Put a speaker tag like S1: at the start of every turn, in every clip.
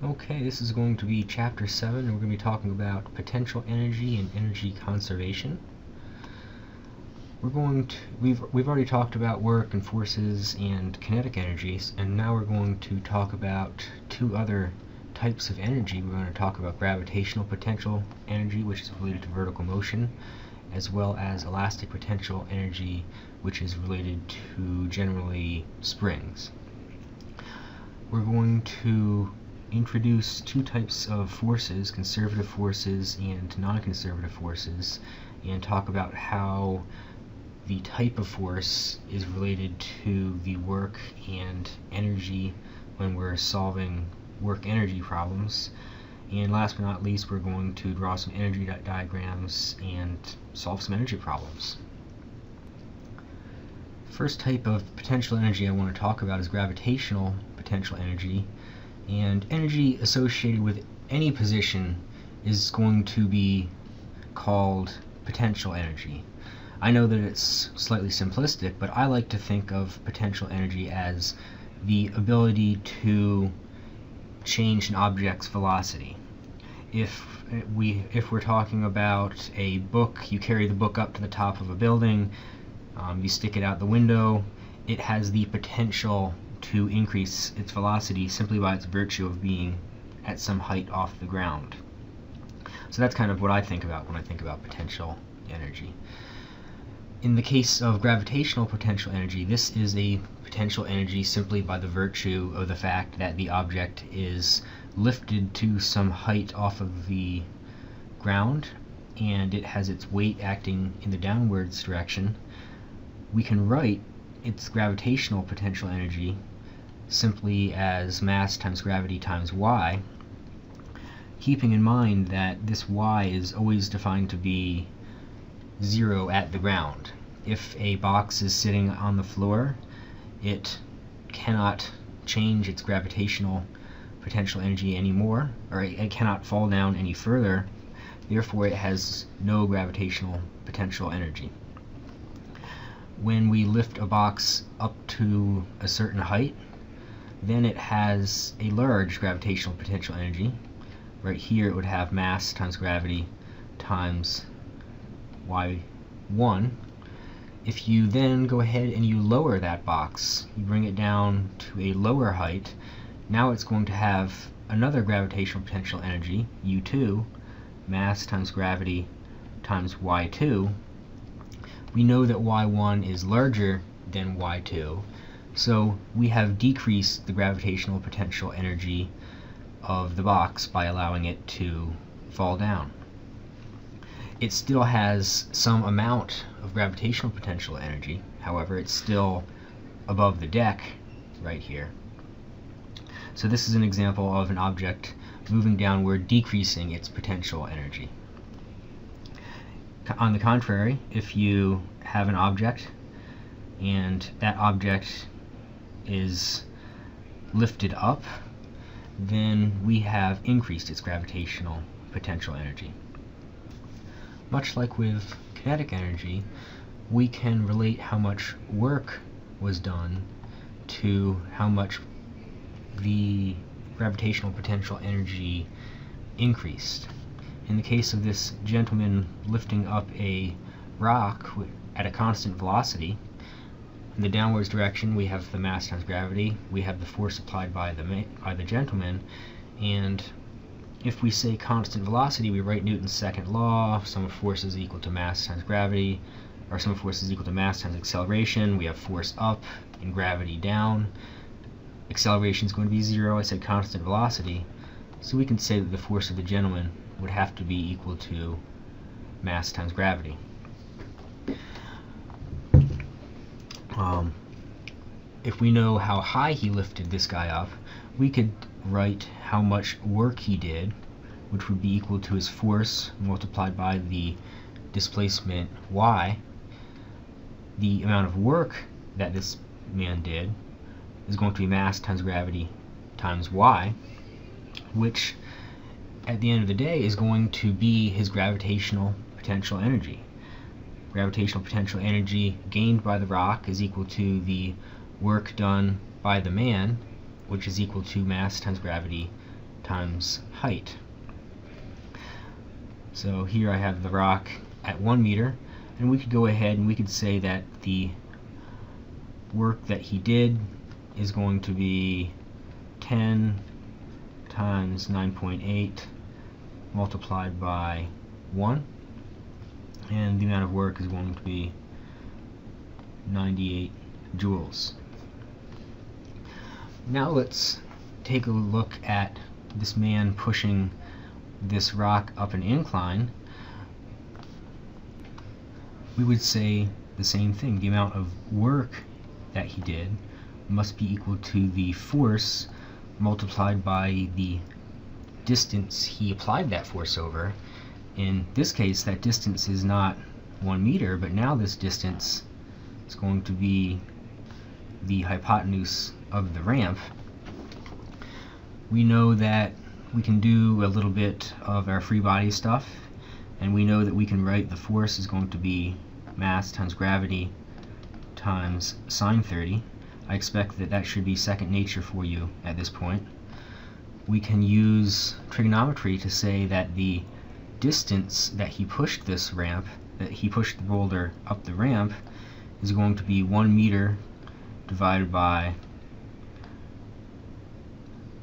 S1: Okay, this is going to be Chapter 7, and we're going to be talking about potential energy and energy conservation. We've already talked about work and forces and kinetic energies, and now we're going to talk about two other types of energy. We're going to talk about gravitational potential energy, which is related to vertical motion, as well as elastic potential energy, which is related to generally springs. We're going to introduce two types of forces, conservative forces and non-conservative forces, and talk about how the type of force is related to the work and energy when we're solving work-energy problems. And last but not least, we're going to draw some energy diagrams and solve some energy problems. First type of potential energy I want to talk about is gravitational potential energy. And energy associated with any position is going to be called potential energy. I know that it's slightly simplistic, but I like to think of potential energy as the ability to change an object's velocity. If we're talking about a book, you carry the book up to the top of a building, you stick it out the window, it has the potential to increase its velocity simply by its virtue of being at some height off the ground. So that's kind of what I think about when I think about potential energy. In the case of gravitational potential energy, this is a potential energy simply by the virtue of the fact that the object is lifted to some height off of the ground and it has its weight acting in the downwards direction. We can write its gravitational potential energy simply as mass times gravity times y, keeping in mind that this y is always defined to be 0 at the ground. If a box is sitting on the floor, it cannot change its gravitational potential energy anymore, or it cannot fall down any further, therefore it has no gravitational potential energy. When we lift a box up to a certain height, then it has a large gravitational potential energy. Right here it would have mass times gravity times y1. If you then go ahead and you lower that box, you bring it down to a lower height, now it's going to have another gravitational potential energy, u2, mass times gravity times y2. We know that y1 is larger than y2, so we have decreased the gravitational potential energy of the box by allowing it to fall down. It still has some amount of gravitational potential energy, however it's still above the deck right here. So this is an example of an object moving downward, decreasing its potential energy. On the contrary, if you have an object and that object is lifted up, then we have increased its gravitational potential energy. Much like with kinetic energy, we can relate how much work was done to how much the gravitational potential energy increased. In the case of this gentleman lifting up a rock at a constant velocity, in the downwards direction we have the mass times gravity, we have the force applied by the gentleman, and if we say constant velocity, we write Newton's second law, sum of force is equal to mass times gravity, or sum of force is equal to mass times acceleration. We have force up and gravity down. Acceleration is going to be 0. I said constant velocity, so we can say that the force of the gentleman would have to be equal to mass times gravity. If we know how high he lifted this guy up, we could write how much work he did, which would be equal to his force multiplied by the displacement y. The amount of work that this man did is going to be mass times gravity times y, which at the end of the day is going to be his gravitational potential energy. Gravitational potential energy gained by the rock is equal to the work done by the man, which is equal to mass times gravity times height. So here I have the rock at 1 meter, and we could go ahead and we could say that the work that he did is going to be 10 times 9.8 multiplied by 1, and the amount of work is going to be 98 joules. Now let's take a look at this man pushing this rock up an incline. We would say the same thing. The amount of work that he did must be equal to the force multiplied by the distance he applied that force over. In this case, that distance is not 1 meter, but now this distance is going to be the hypotenuse of the ramp. We know that we can do a little bit of our free body stuff, and we know that we can write the force is going to be mass times gravity times sine 30. I expect that that should be second nature for you at this point. We can use trigonometry to say that the distance that he pushed this ramp, that he pushed the boulder up the ramp, is going to be 1 meter divided by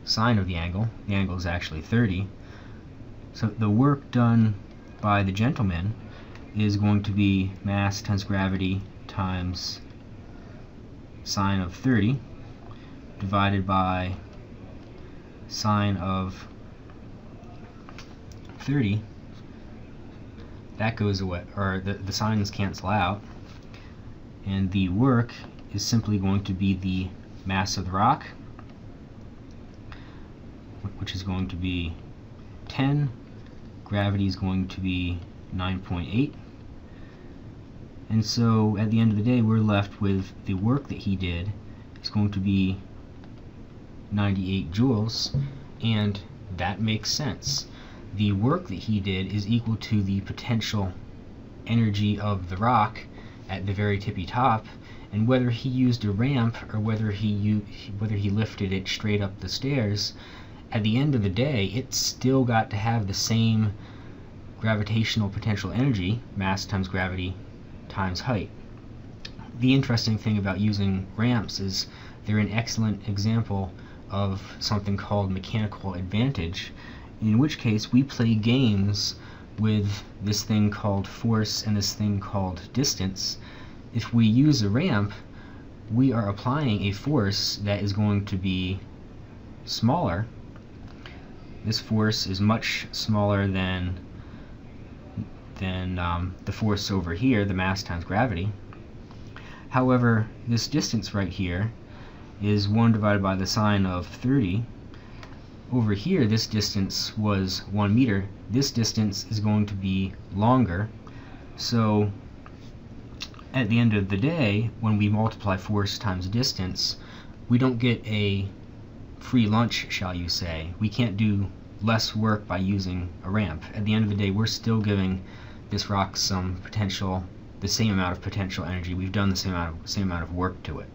S1: sine of the angle. The angle is actually 30. So the work done by the gentleman is going to be mass times gravity times sine of 30 divided by sine of 30. That goes away, or the signs cancel out, and the work is simply going to be the mass of the rock, which is going to be 10. Gravity is going to be 9.8. And so at the end of the day, we're left with the work that he did is going to be 98 joules, and that makes sense. The work that he did is equal to the potential energy of the rock at the very tippy top, and whether he used a ramp or whether he lifted it straight up the stairs, at the end of the day, it's still got to have the same gravitational potential energy, mass times gravity times height. The interesting thing about using ramps is they're an excellent example of something called mechanical advantage, in which case we play games with this thing called force and this thing called distance. If we use a ramp, we are applying a force that is going to be smaller. This force is much smaller than the force over here, the mass times gravity. However, this distance right here is 1 divided by the sine of 30. Over here, this distance was 1 meter. This distance is going to be longer. So at the end of the day, when we multiply force times distance, we don't get a free lunch, shall you say. We can't do less work by using a ramp. At the end of the day, we're still giving this rock some potential, the same amount of potential energy. We've done the same amount of work to it.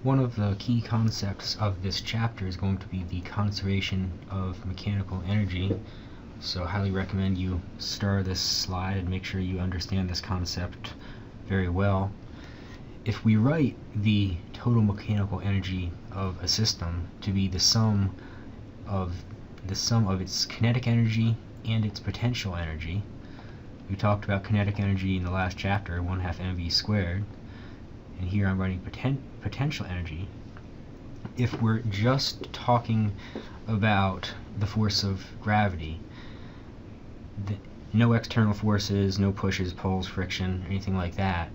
S1: One of the key concepts of this chapter is going to be the conservation of mechanical energy. So I highly recommend you star this slide and make sure you understand this concept very well. If we write the total mechanical energy of a system to be the sum of its kinetic energy and its potential energy, we talked about kinetic energy in the last chapter, 1/2 mv squared, and here I'm writing potential energy. If we're just talking about the force of gravity, no external forces, no pushes, pulls, friction, anything like that,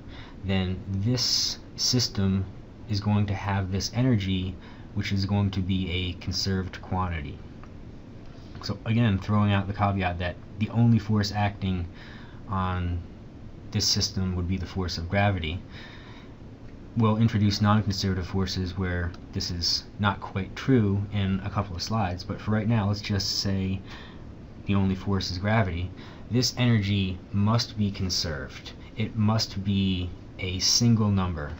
S1: then this system is going to have this energy, which is going to be a conserved quantity. So again, throwing out the caveat that the only force acting on this system would be the force of gravity. We'll introduce non-conservative forces where this is not quite true in a couple of slides, but for right now, let's just say the only force is gravity. This energy must be conserved. It must be a single number.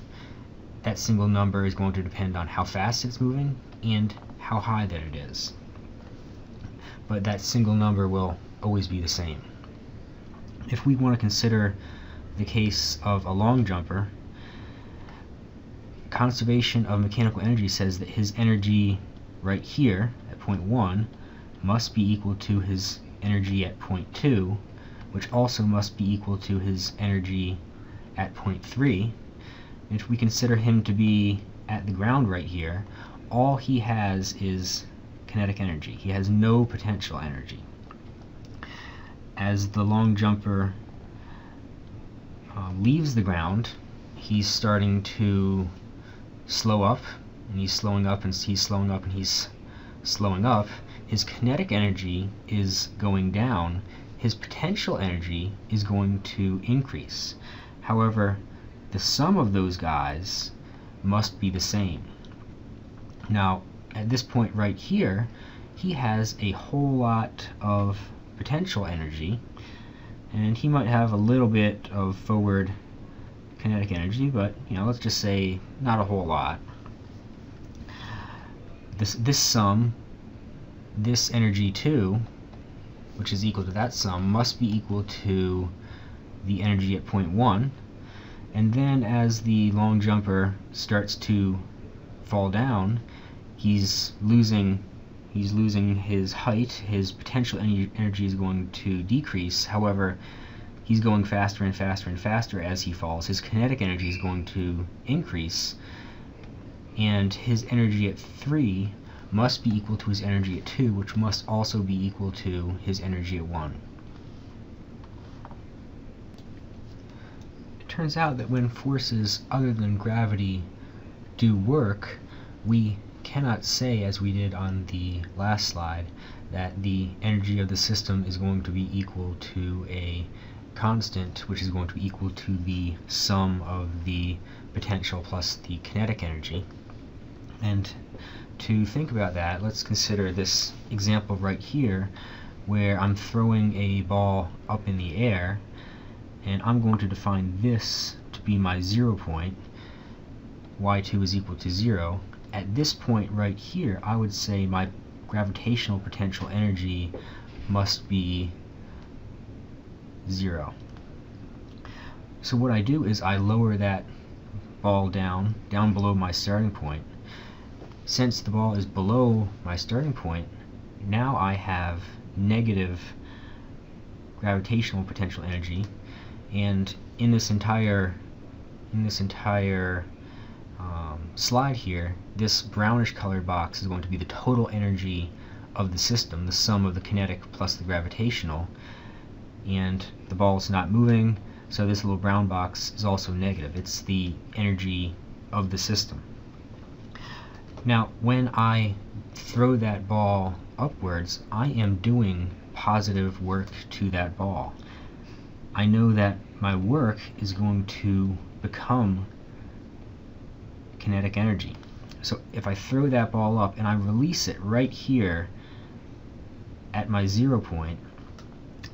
S1: that single number is going to depend on how fast it's moving and how high that it is. But that single number will always be the same. If we want to consider the case of a long jumper, conservation of mechanical energy says that his energy right here at point 1 must be equal to his energy at point 2, which also must be equal to his energy at point 3. And if we consider him to be at the ground right here, all he has is kinetic energy. He has no potential energy. As the long jumper leaves the ground, he's starting to slow up, and he's slowing up, and he's slowing up, and he's slowing up. His kinetic energy is going down. His potential energy is going to increase. However, the sum of those guys must be the same. Now, at this point right here, he has a whole lot of potential energy, and he might have a little bit of forward kinetic energy, but let's just say not a whole lot. This sum, this energy 2, which is equal to that sum, must be equal to the energy at point 1. And then as the long jumper starts to fall down, he's losing his height. His potential energy is going to decrease. However, he's going faster and faster and faster as he falls. His kinetic energy is going to increase, and his energy at 3 must be equal to his energy at 2, which must also be equal to his energy at 1. It turns out that when forces other than gravity do work, we cannot say, as we did on the last slide, that the energy of the system is going to be equal to a constant, which is going to be equal to the sum of the potential plus the kinetic energy. And to think about that, let's consider this example right here, where I'm throwing a ball up in the air, and I'm going to define this to be my 0 point. y2 is equal to 0. At this point right here, I would say my gravitational potential energy must be 0. So what I do is I lower that ball down below my starting point. Since the ball is below my starting point, now I have negative gravitational potential energy, and in this entire slide here, this brownish colored box is going to be the total energy of the system, the sum of the kinetic plus the gravitational, and the ball is not moving, so this little brown box is also negative. It's the energy of the system. Now, when I throw that ball upwards, I am doing positive work to that ball. I know that my work is going to become kinetic energy. So if I throw that ball up and I release it right here at my 0 point,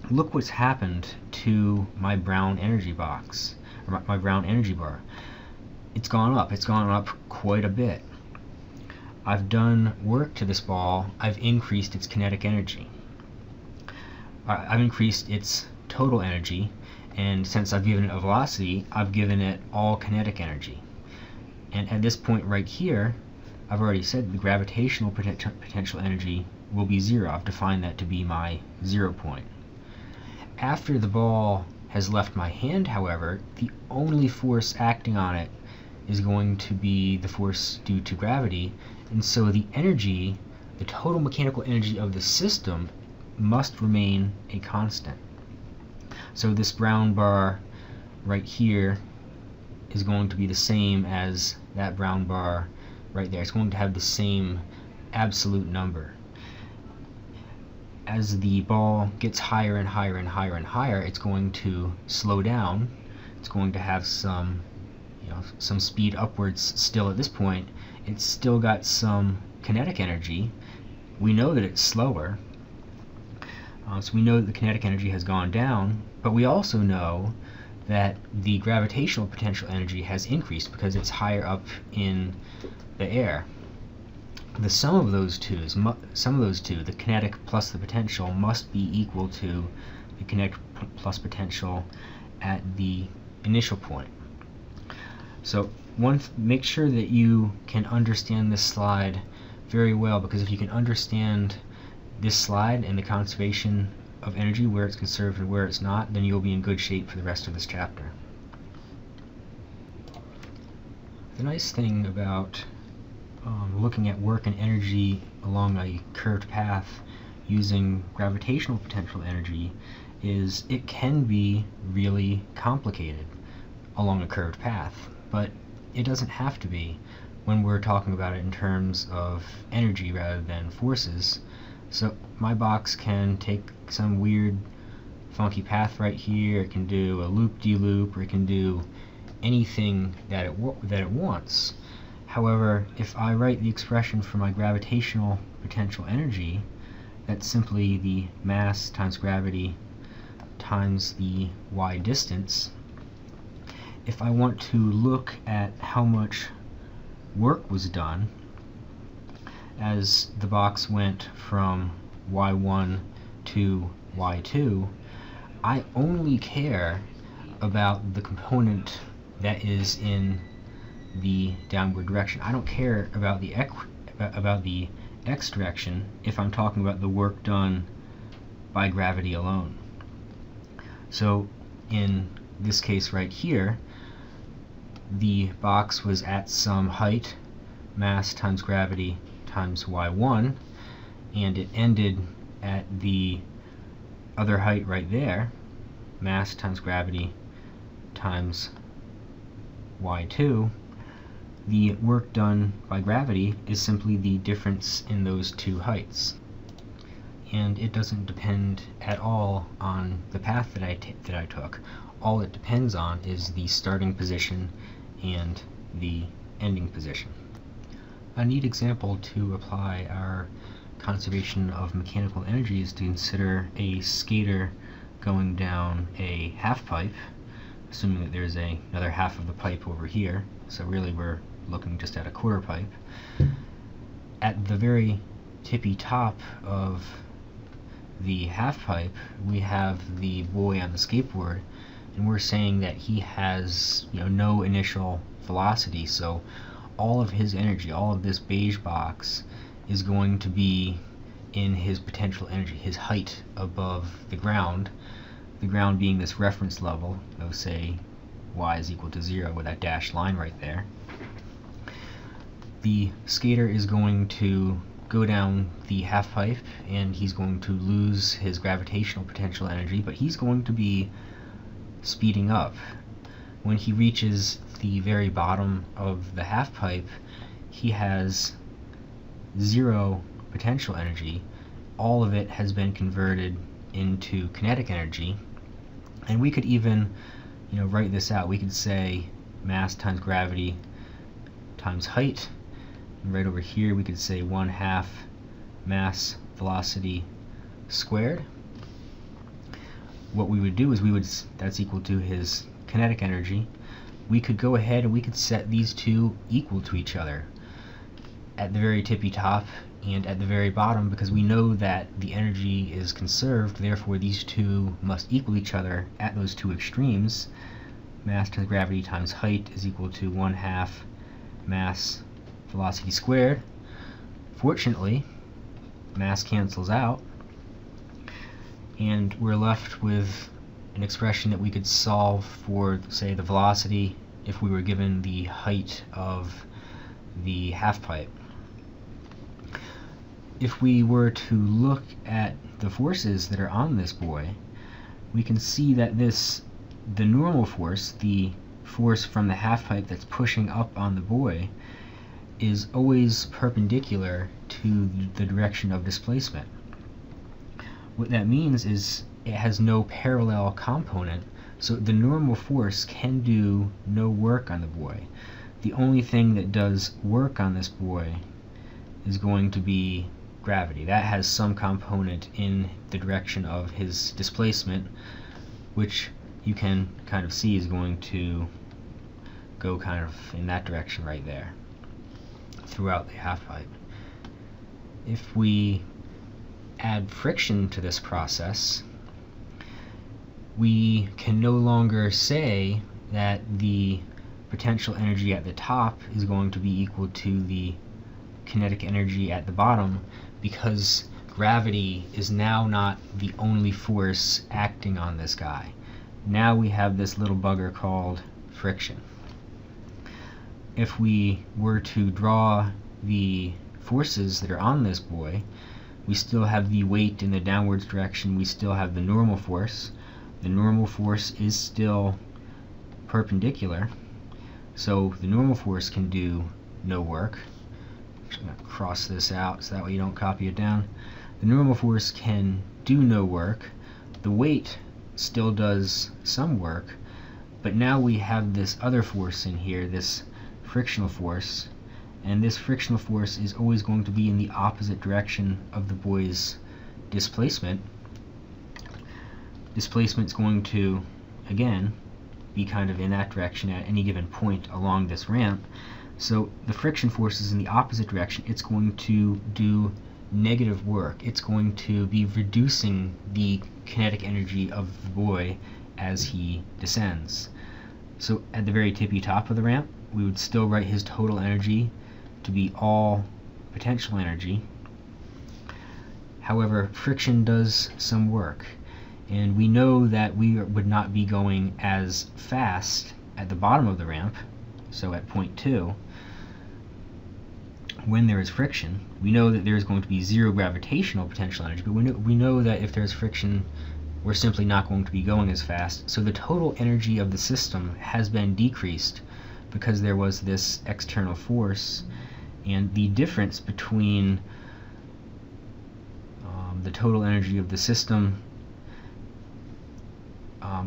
S1: look what's happened to my brown energy box, or my brown energy bar. It's gone up. It's gone up quite a bit. I've done work to this ball. I've increased its kinetic energy. I've increased its total energy, and since I've given it a velocity, I've given it all kinetic energy. And at this point right here, I've already said the gravitational potential energy will be 0. I've defined that to be my 0 point. After the ball has left my hand, however, the only force acting on it is going to be the force due to gravity, and so the energy, the total mechanical energy of the system, must remain a constant. So this brown bar right here is going to be the same as that brown bar right there. It's going to have the same absolute number. As the ball gets higher and higher and higher and higher, it's going to slow down. It's going to have some speed upwards still at this point. It's still got some kinetic energy. We know that it's slower. So we know that the kinetic energy has gone down, but we also know that the gravitational potential energy has increased because it's higher up in the air. The sum of those two, the kinetic plus the potential, must be equal to the kinetic plus potential at the initial point. So make sure that you can understand this slide very well, because if you can understand this slide and the conservation of energy, where it's conserved and where it's not, then you'll be in good shape for the rest of this chapter. The nice thing about looking at work and energy along a curved path using gravitational potential energy is it can be really complicated along a curved path, but it doesn't have to be when we're talking about it in terms of energy rather than forces. So my box can take some weird funky path right here, it can do a loop-de-loop, or it can do anything that it wants. However, if I write the expression for my gravitational potential energy, that's simply the mass times gravity times the y distance. If I want to look at how much work was done as the box went from y1 to y2, I only care about the component that is in the downward direction. I don't care about the x direction if I'm talking about the work done by gravity alone. So in this case right here, the box was at some height, mass times gravity times y1, and it ended at the other height right there, mass times gravity times y2. The work done by gravity is simply the difference in those two heights, and it doesn't depend at all on the path that I took. All it depends on is the starting position and the ending position. A neat example to apply our conservation of mechanical energy is to consider a skater going down a half pipe, assuming that there's another half of the pipe over here, so really we're looking just at a quarter pipe. At the very tippy top of the half pipe, we have the boy on the skateboard, and we're saying that he has no initial velocity, so all of his energy, all of this beige box, is going to be in his potential energy, his height above the ground being this reference level of, say, y is equal to 0 with that dashed line right there. The skater is going to go down the half pipe and he's going to lose his gravitational potential energy, but he's going to be speeding up. When he reaches the very bottom of the half pipe, he has 0 potential energy. All of it has been converted into kinetic energy, and we could even write this out. We could say mass times gravity times height, and right over here we could say 1/2 mass velocity squared. What we would do is that's equal to his kinetic energy. We could go ahead and we could set these two equal to each other at the very tippy top and at the very bottom, because we know that the energy is conserved, therefore these two must equal each other at those two extremes. Mass times gravity times height is equal to 1/2 mass velocity squared. Fortunately, mass cancels out, and we're left with an expression that we could solve for, say, the velocity if we were given the height of the half pipe. If we were to look at the forces that are on this boy, we can see that the normal force, the force from the half pipe that's pushing up on the boy, is always perpendicular to the direction of displacement. What that means is it has no parallel component, so the normal force can do no work on the boy. The only thing that does work on this boy is going to be gravity. That has some component in the direction of his displacement, which you can kind of see is going to go kind of in that direction right there throughout the half-pipe. If we add friction to this process, we can no longer say that the potential energy at the top is going to be equal to the kinetic energy at the bottom, because gravity is now not the only force acting on this guy. Now we have this little bugger called friction. If we were to draw the forces that are on this boy, we still have the weight in the downwards direction, we still have the normal force. The normal force is still perpendicular, so the normal force can do no work. I'm just going to cross this out so that way you don't copy it down. The normal force can do no work. The weight still does some work, but now we have this other force in here, this frictional force, and this frictional force is always going to be in the opposite direction of the boy's displacement. Displacement is going to, again, be kind of in that direction at any given point along this ramp. So the friction force is in the opposite direction. It's going to do negative work. It's going to be reducing the kinetic energy of the boy as he descends. So at the very tippy top of the ramp, we would still write his total energy to be all potential energy. However, friction does some work, and we know that we would not be going as fast at the bottom of the ramp, so at point 2, when there is friction. We know that there is going to be zero gravitational potential energy, but we know that if there's friction, we're simply not going to be going as fast. So the total energy of the system has been decreased because there was this external force, and the difference between the total energy of the system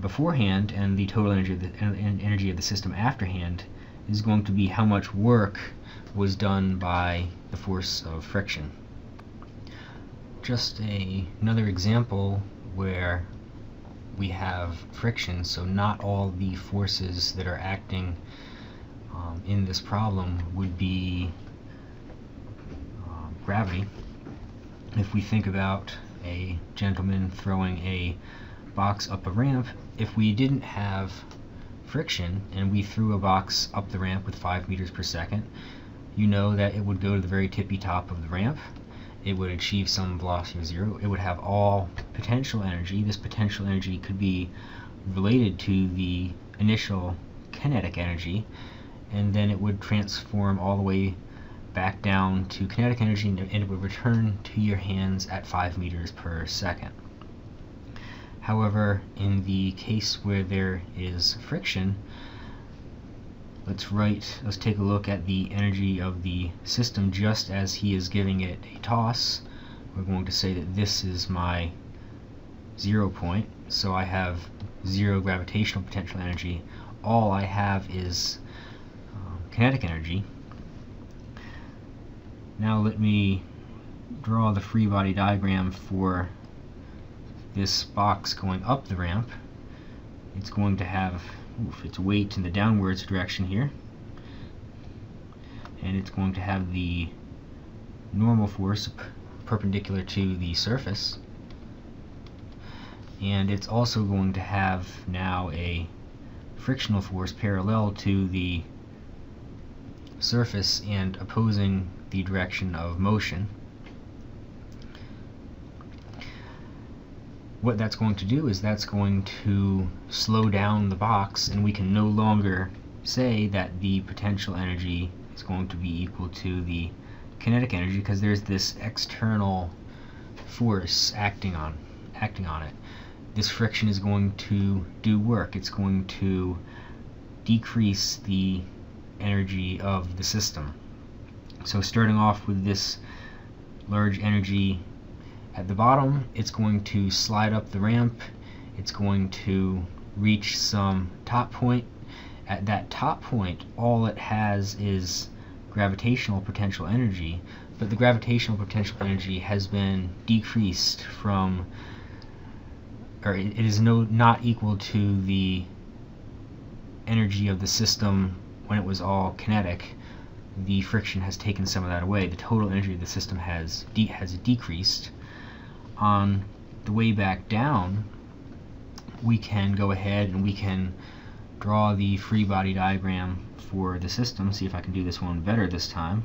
S1: beforehand and the total energy of the system afterhand is going to be how much work was done by the force of friction. Just another example where we have friction, so not all the forces that are acting in this problem would be gravity. If we think about a gentleman throwing a box up a ramp, if we didn't have friction and we threw a box up the ramp with 5 meters per second, you know that it would go to the very tippy top of the ramp. It would achieve some velocity of 0. It would have all potential energy. This potential energy could be related to the initial kinetic energy, and then it would transform all the way back down to kinetic energy, and it would return to your hands at 5 meters per second. However, in the case where there is friction, let's take a look at the energy of the system just as he is giving it a toss. We're going to say that this is my 0 point, so I have 0 gravitational potential energy. All I have is kinetic energy. Now let me draw the free body diagram for this box going up the ramp. It's going to have its weight in the downwards direction here, and it's going to have the normal force perpendicular to the surface, and it's also going to have now a frictional force parallel to the surface and opposing the direction of motion. What that's going to do is that's going to slow down the box, and we can no longer say that the potential energy is going to be equal to the kinetic energy, because there's this external force acting on it. This friction is going to do work. It's going to decrease the energy of the system. So starting off with this large energy at the bottom, it's going to slide up the ramp. It's going to reach some top point. At that top point, all it has is gravitational potential energy, but the gravitational potential energy has been decreased from or it is not equal to the energy of the system when it was all kinetic. The friction has taken some of that away. The total energy of the system has decreased. On the way back down, we can go ahead and we can draw the free body diagram for the system. See if I can do this one better this time.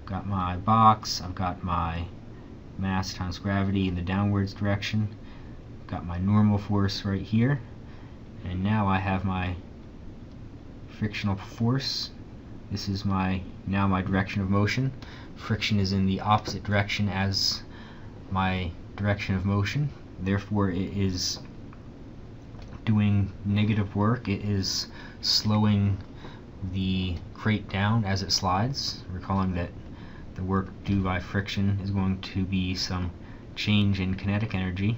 S1: Got my box, I've got my mass times gravity in the downwards direction, got my normal force right here, and now I have my frictional force. This is now my direction of motion. Friction is in the opposite direction as my direction of motion, therefore it is doing negative work. It is slowing the crate down as it slides, recalling that the work due by friction is going to be some change in kinetic energy.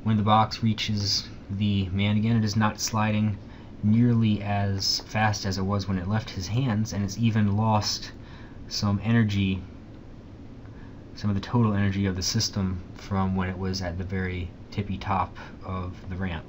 S1: When the box reaches the man again, it is not sliding nearly as fast as it was when it left his hands, and it's even lost some energy, some of the total energy of the system from when it was at the very tippy top of the ramp.